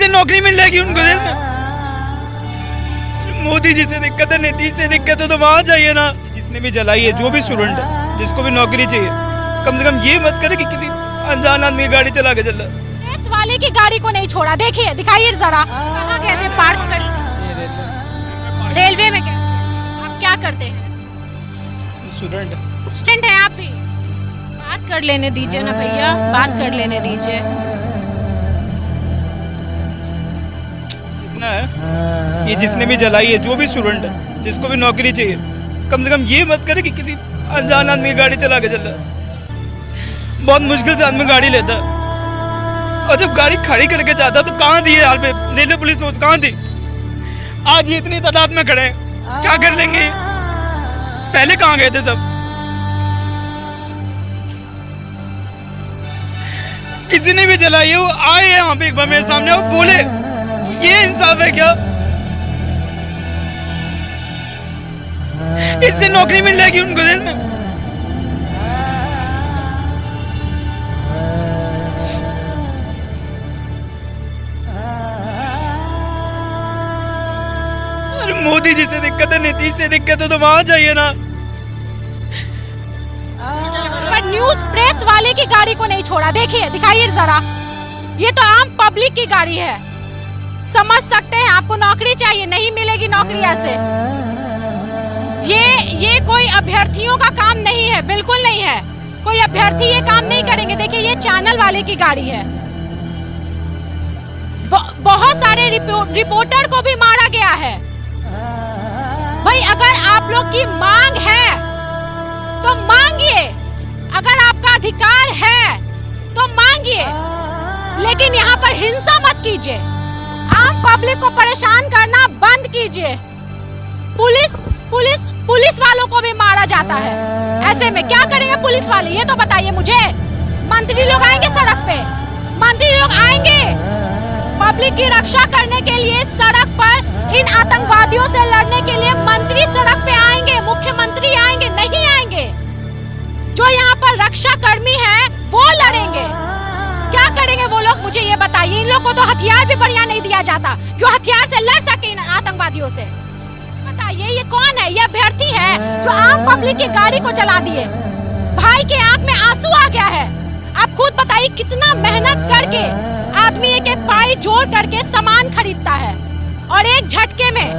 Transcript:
इससे नौकरी मिल जाएगी उनको जेल में। मोदी जी से दिक्कत है, नीतीश से दिक्कत है तो वहां जाइए ना। जिसने भी जलाई है, जो भी स्टूडेंट है, जिसको भी नौकरी चाहिए, कम से कम ये मत करे कि किसी अनजान आदमी गाड़ी चला के चल रहा। पुलिस वाले की गाड़ी को नहीं छोड़ा, देखिए दिखाइए जरा, कहाँ गए थे पार्क कर? रेलवे में गए। आप क्या करते हैं? स्टूडेंट है आप भी? बात कर लेने दीजिए ना भैया, बात कर लेने दीजिए। इतना है कि जिसने भी जलाई है, जो भी स्टूडेंट है, जिसको भी नौकरी चाहिए, कम से कम ये मत करे कि किसी अनजान आदमी गाड़ी चला के चल रहा। बहुत मुश्किल से आदमी गाड़ी लेता है, और जब गाड़ी खड़ी करके जाता तो कहाँ थी हाल पे रेलवे पुलिस फोर्स, कहाँ थी? आज ये इतनी तादाद में खड़े हैं, क्या कर लेंगे? पहले कहाँ गए थे सब? किसी ने भी जलाई है, वो आए यहाँ पे एक बार मेरे सामने, वो बोले ये इंसाफ है क्या? इससे नौकरी मिल जाएगी उनको जेल में। अरे मोदी जी से दिक्कत है, नीतीश से दिक्कत है तो वहां जाइए ना। पर न्यूज प्रेस वाले की गाड़ी को नहीं छोड़ा, देखिए दिखाइए जरा, ये तो आम पब्लिक की गाड़ी है। समझ सकते हैं आपको नौकरी चाहिए, नहीं मिलेगी नौकरी ऐसे। ये कोई अभ्यर्थियों का काम नहीं है, बिल्कुल नहीं है। कोई अभ्यर्थी ये काम नहीं करेंगे। देखिए ये चैनल वाले की गाड़ी है। बहुत सारे रिपोर्टर को भी मारा गया है। भाई अगर आप लोग की मांग है तो मांगिए, अगर आपका अधिकार है तो मांगिए, लेकिन यहाँ पर हिंसा मत कीजिए। आम पब्लिक को परेशान करना बंद कीजिए। पुलिस वालों को भी मारा जाता है। ऐसे में क्या करेंगे पुलिस वाले, ये तो बताइए मुझे। मंत्री लोग आएंगे सड़क पे, मंत्री लोग आएंगे पब्लिक की रक्षा करने के लिए सड़क पर, इन आतंकवादियों से लड़ने के लिए मंत्री सड़क पे आएंगे, मुख्यमंत्री आएंगे? नहीं आएंगे। जो यहाँ पर रक्षा कर्मी है वो लड़ेंगे। क्या करेंगे वो लोग, मुझे ये बताइए। इन लोग को तो हथियार भी बढ़िया नहीं दिया जाता, जो हथियार से लड़ सके इन आतंकवादियों से। बताइए ये कौन है? ये अभ्यर्थी है जो आम पब्लिक की गाड़ी को जला दिए। भाई के आंख में आंसू आ गया है। आप खुद बताइए कितना मेहनत करके आदमी एक एक पाई जोड़ करके सामान खरीदता है, और एक झटके में